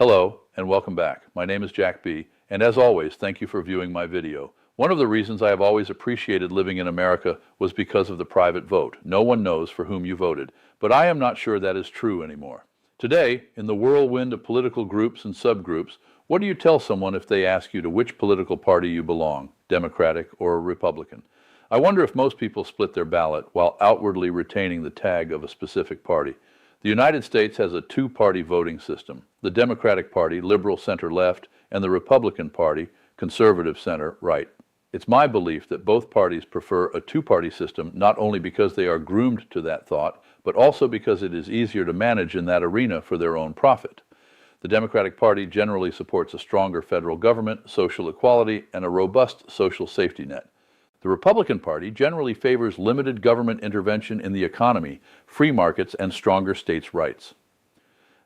Hello, and welcome back. My name is Jack B., and as always, thank you for viewing my video. One of the reasons I have always appreciated living in America was because of the private vote. No one knows for whom you voted, but I am not sure that is true anymore. Today, in the whirlwind of political groups and subgroups, what do you tell someone if they ask you to which political party you belong, Democratic or Republican? I wonder if most people split their ballot while outwardly retaining the tag of a specific party. The United States has a two-party voting system: the Democratic Party, liberal center-left, and the Republican Party, conservative center-right. It's my belief that both parties prefer a two-party system not only because they are groomed to that thought, but also because it is easier to manage in that arena for their own profit. The Democratic Party generally supports a stronger federal government, social equality, and a robust social safety net. The Republican Party generally favors limited government intervention in the economy, free markets, and stronger states' rights.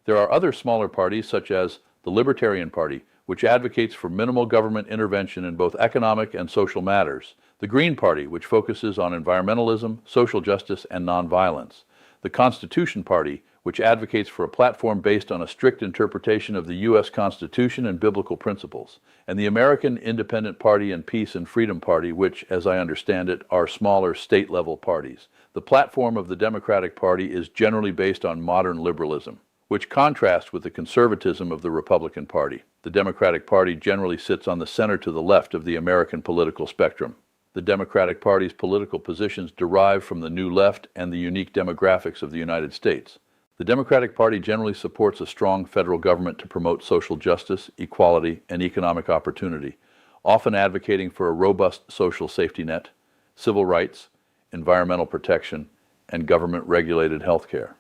There are other smaller parties such as the Libertarian Party, which advocates for minimal government intervention in both economic and social matters; the Green Party, which focuses on environmentalism, social justice, and nonviolence; the Constitution Party, which advocates for a platform based on a strict interpretation of the U.S. Constitution and biblical principles; and the American Independent Party and Peace and Freedom Party, which, as I understand it, are smaller state-level parties. The platform of the Democratic Party is generally based on modern liberalism, which contrasts with the conservatism of the Republican Party. The Democratic Party generally sits on the center to the left of the American political spectrum. The Democratic Party's political positions derive from the New Left and the unique demographics of the United States. The Democratic Party generally supports a strong federal government to promote social justice, equality, and economic opportunity, often advocating for a robust social safety net, civil rights, environmental protection, and government-regulated health care.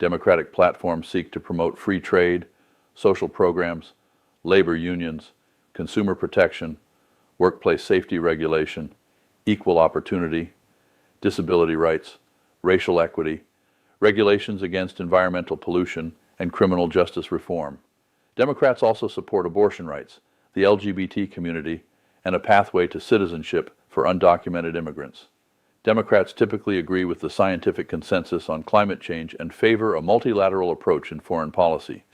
Democratic platforms seek to promote free trade, social programs, labor unions, consumer protection, workplace safety regulation, equal opportunity, disability rights, racial equity, regulations against environmental pollution, and criminal justice reform. Democrats also support abortion rights, the LGBT community, and a pathway to citizenship for undocumented immigrants. Democrats typically agree with the scientific consensus on climate change and favor a multilateral approach in foreign policy.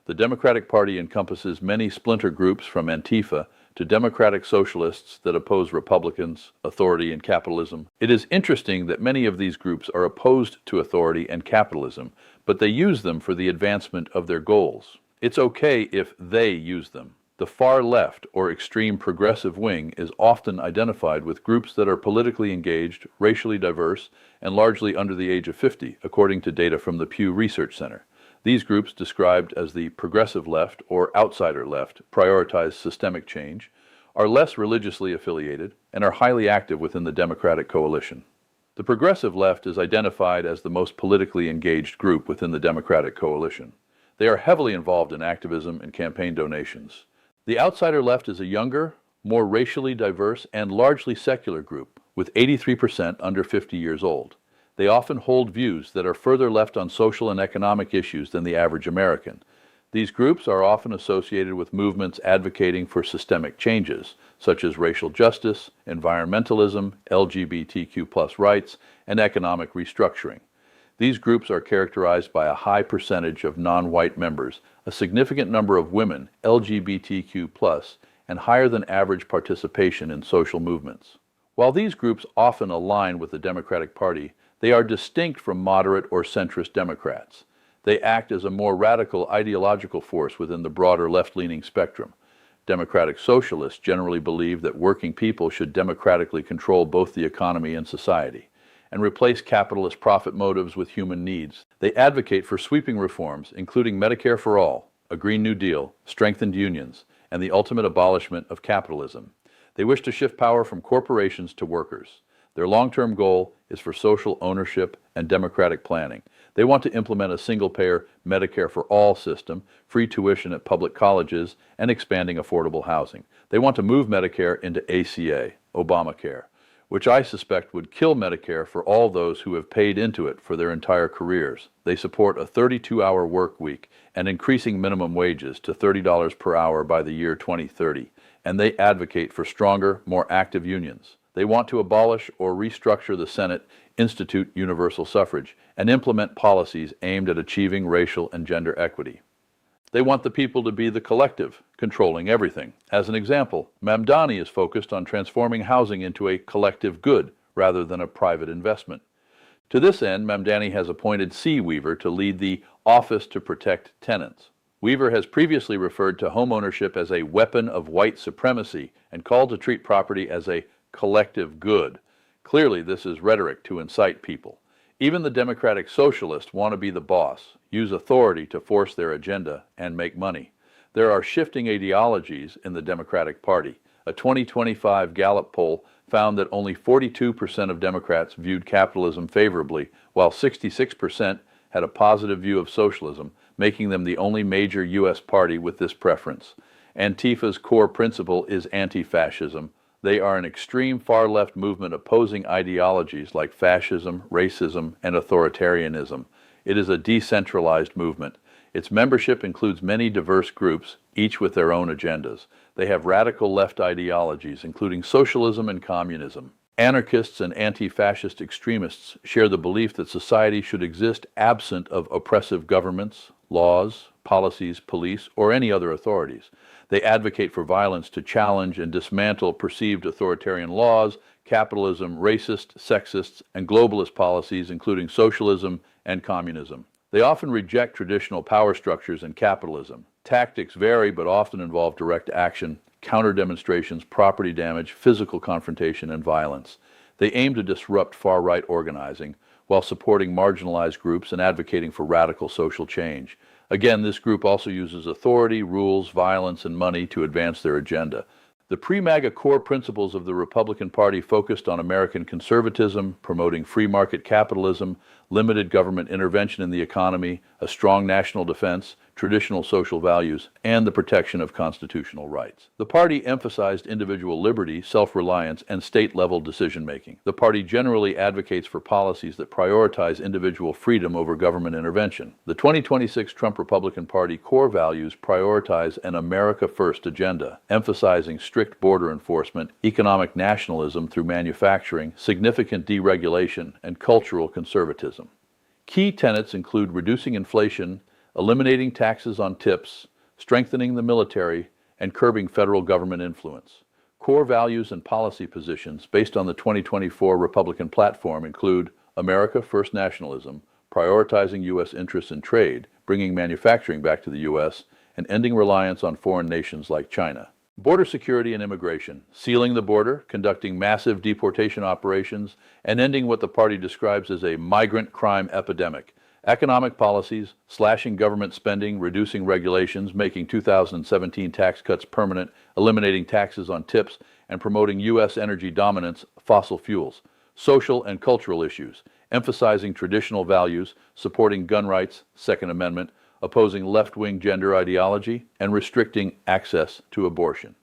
The Democratic Party encompasses many splinter groups from Antifa to democratic socialists that oppose Republicans, authority, and capitalism. It is interesting that many of these groups are opposed to authority and capitalism, but they use them for the advancement of their goals. It's okay if they use them. The far left or extreme progressive wing is often identified with groups that are politically engaged, racially diverse, and largely under the age of 50, according to data from the Pew Research Center. These groups, described as the progressive left or outsider left, prioritize systemic change, are less religiously affiliated, and are highly active within the Democratic coalition. The progressive left is identified as the most politically engaged group within the Democratic coalition. They are heavily involved in activism and campaign donations. The outsider left is a younger, more racially diverse, and largely secular group, with 83% under 50 years old. They often hold views that are further left on social and economic issues than the average American. These groups are often associated with movements advocating for systemic changes, such as racial justice, environmentalism, LGBTQ+ rights, and economic restructuring. These groups are characterized by a high percentage of non-white members, a significant number of women, LGBTQ+, and higher than average participation in social movements. While these groups often align with the Democratic Party, they are distinct from moderate or centrist Democrats. They act as a more radical ideological force within the broader left-leaning spectrum. Democratic socialists generally believe that working people should democratically control both the economy and society, and replace capitalist profit motives with human needs. They advocate for sweeping reforms, including Medicare for all, a Green New Deal, strengthened unions, and the ultimate abolishment of capitalism. They wish to shift power from corporations to workers. Their long-term goal is for social ownership and democratic planning. They want to implement a single-payer Medicare for all system, free tuition at public colleges, and expanding affordable housing. They want to move Medicare into ACA, Obamacare, which I suspect would kill Medicare for all those who have paid into it for their entire careers. They support a 32-hour work week and increasing minimum wages to $30 per hour by the year 2030, and they advocate for stronger, more active unions. They want to abolish or restructure the Senate, institute universal suffrage, and implement policies aimed at achieving racial and gender equity. They want the people to be the collective, controlling everything. As an example, Mamdani is focused on transforming housing into a collective good rather than a private investment. To this end, Mamdani has appointed C. Weaver to lead the Office to Protect Tenants. Weaver has previously referred to homeownership as a weapon of white supremacy and called to treat property as a collective good. Clearly, this is rhetoric to incite people. Even the Democratic Socialists want to be the boss, use authority to force their agenda, and make money. There are shifting ideologies in the Democratic Party. A 2025 Gallup poll found that only 42% of Democrats viewed capitalism favorably, while 66% had a positive view of socialism, making them the only major U.S. party with this preference. Antifa's core principle is anti-fascism. They are an extreme far-left movement opposing ideologies like fascism, racism, and authoritarianism. It is a decentralized movement. Its membership includes many diverse groups, each with their own agendas. They have radical left ideologies, including socialism and communism. Anarchists and anti-fascist extremists share the belief that society should exist absent of oppressive governments, laws, policies, police, or any other authorities. They advocate for violence to challenge and dismantle perceived authoritarian laws, capitalism, racist, sexist, and globalist policies, including socialism and communism. They often reject traditional power structures and capitalism. Tactics vary but often involve direct action, counter-demonstrations, property damage, physical confrontation, and violence. They aim to disrupt far-right organizing while supporting marginalized groups and advocating for radical social change. Again, this group also uses authority, rules, violence, and money to advance their agenda. The pre-MAGA core principles of the Republican Party focused on American conservatism, promoting free market capitalism, limited government intervention in the economy, a strong national defense, traditional social values, and the protection of constitutional rights. The party emphasized individual liberty, self-reliance, and state-level decision-making. The party generally advocates for policies that prioritize individual freedom over government intervention. The 2026 Trump Republican Party core values prioritize an America First agenda, emphasizing strict border enforcement, economic nationalism through manufacturing, significant deregulation, and cultural conservatism. Key tenets include reducing inflation, eliminating taxes on tips, strengthening the military, and curbing federal government influence. Core values and policy positions based on the 2024 Republican platform include America First nationalism, prioritizing U.S. interests in trade, bringing manufacturing back to the U.S., and ending reliance on foreign nations like China. Border security and immigration, sealing the border, conducting massive deportation operations, and ending what the party describes as a migrant crime epidemic. Economic policies, slashing government spending, reducing regulations, making 2017 tax cuts permanent, eliminating taxes on tips, and promoting U.S. energy dominance, fossil fuels. Social and cultural issues, emphasizing traditional values, supporting gun rights, Second Amendment, opposing left-wing gender ideology, and restricting access to abortion.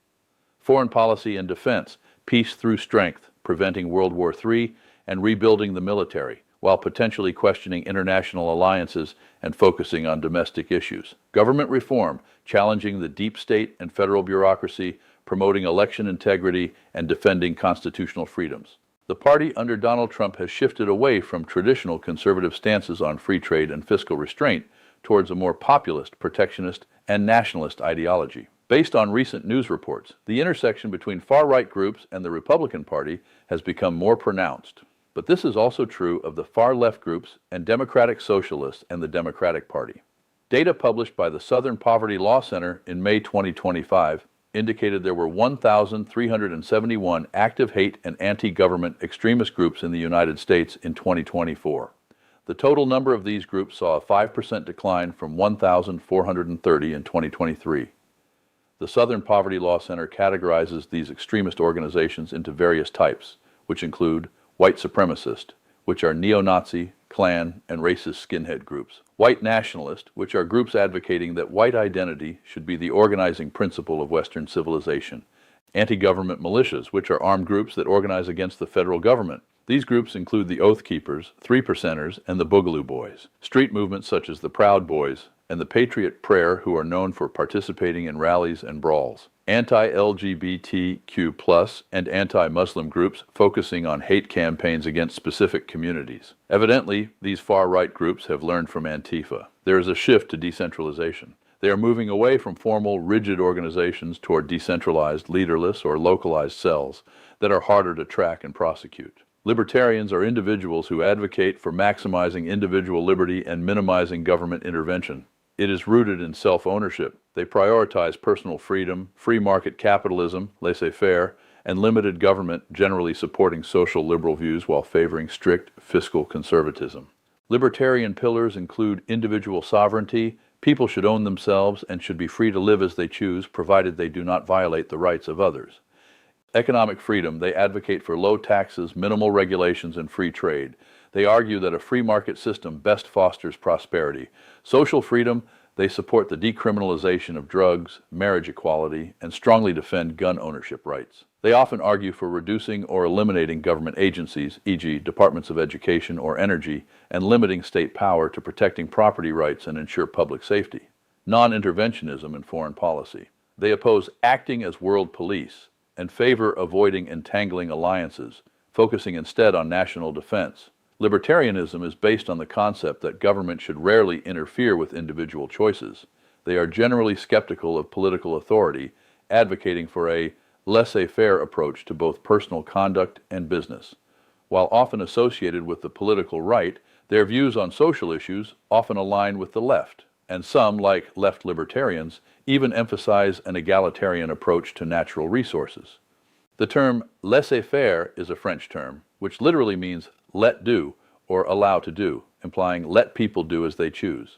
Foreign policy and defense, peace through strength, preventing World War III, and rebuilding the military, while potentially questioning international alliances and focusing on domestic issues. Government reform, challenging the deep state and federal bureaucracy, promoting election integrity, and defending constitutional freedoms. The party under Donald Trump has shifted away from traditional conservative stances on free trade and fiscal restraint towards a more populist, protectionist, and nationalist ideology. Based on recent news reports, the intersection between far-right groups and the Republican Party has become more pronounced. But this is also true of the far-left groups and Democratic Socialists and the Democratic Party. Data published by the Southern Poverty Law Center in May 2025 indicated there were 1,371 active hate and anti-government extremist groups in the United States in 2024. The total number of these groups saw a 5% decline from 1,430 in 2023. The Southern Poverty Law Center categorizes these extremist organizations into various types, which include white supremacist, which are neo-Nazi, Klan, and racist skinhead groups. White nationalist, which are groups advocating that white identity should be the organizing principle of Western civilization. Anti-government militias, which are armed groups that organize against the federal government. These groups include the Oath Keepers, Three Percenters, and the Boogaloo Boys. Street movements such as the Proud Boys and the Patriot Prayer, who are known for participating in rallies and brawls. Anti-LGBTQ+ and anti-Muslim groups focusing on hate campaigns against specific communities. Evidently, these far-right groups have learned from Antifa. There is a shift to decentralization. They are moving away from formal, rigid organizations toward decentralized, leaderless, or localized cells that are harder to track and prosecute. Libertarians are individuals who advocate for maximizing individual liberty and minimizing government intervention. It is rooted in self-ownership. They prioritize personal freedom, free market capitalism, laissez-faire, and limited government, generally supporting social liberal views while favoring strict fiscal conservatism. Libertarian pillars include individual sovereignty. People should own themselves and should be free to live as they choose, provided they do not violate the rights of others. Economic freedom. They advocate for low taxes, minimal regulations, and free trade. They argue that a free market system best fosters prosperity. Social freedom. They support the decriminalization of drugs, marriage equality, and strongly defend gun ownership rights. They often argue for reducing or eliminating government agencies, e.g., departments of education or energy, and limiting state power to protecting property rights and ensure public safety. Non-interventionism in foreign policy. They oppose acting as world police and favor avoiding entangling alliances, focusing instead on national defense. Libertarianism is based on the concept that government should rarely interfere with individual choices. They are generally skeptical of political authority, advocating for a laissez-faire approach to both personal conduct and business. While often associated with the political right, their views on social issues often align with the left, and some, like left libertarians, even emphasize an egalitarian approach to natural resources. The term laissez-faire is a French term, which literally means let do or allow to do, implying let people do as they choose.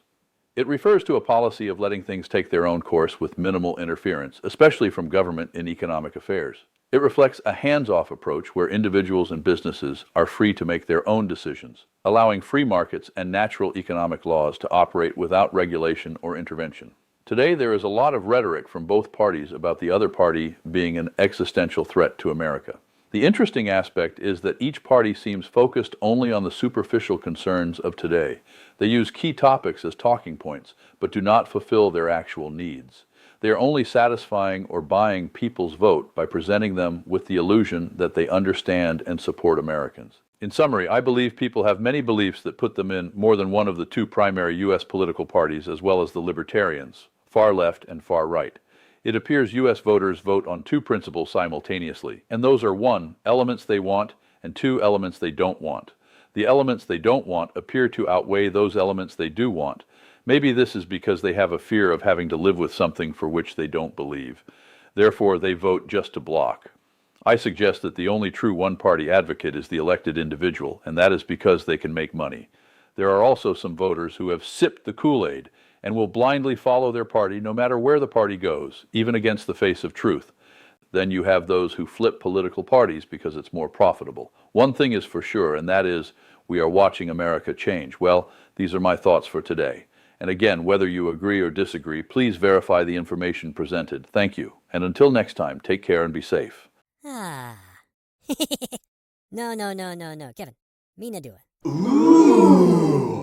It refers to a policy of letting things take their own course with minimal interference, especially from government in economic affairs. It reflects a hands-off approach where individuals and businesses are free to make their own decisions, allowing free markets and natural economic laws to operate without regulation or intervention. Today, there is a lot of rhetoric from both parties about the other party being an existential threat to America. The interesting aspect is that each party seems focused only on the superficial concerns of today. They use key topics as talking points, but do not fulfill their actual needs. They are only satisfying or buying people's vote by presenting them with the illusion that they understand and support Americans. In summary, I believe people have many beliefs that put them in more than one of the two primary U.S. political parties, as well as the libertarians, far left and far right. It appears U.S. voters vote on two principles simultaneously, and those are 1, elements they want, and 2, elements they don't want. The elements they don't want appear to outweigh those elements they do want. Maybe this is because they have a fear of having to live with something for which they don't believe. Therefore, they vote just to block. I suggest that the only true one-party advocate is the elected individual, and that is because they can make money. There are also some voters who have sipped the Kool-Aid and will blindly follow their party no matter where the party goes, even against the face of truth. Then you have those who flip political parties because it's more profitable. One thing is for sure, and that is we are watching America change. Well, these are my thoughts for today. And again, whether you agree or disagree, please verify the information presented. Thank you. And until next time, take care and be safe. Ah. No, Kevin. Me na do it. Ooh.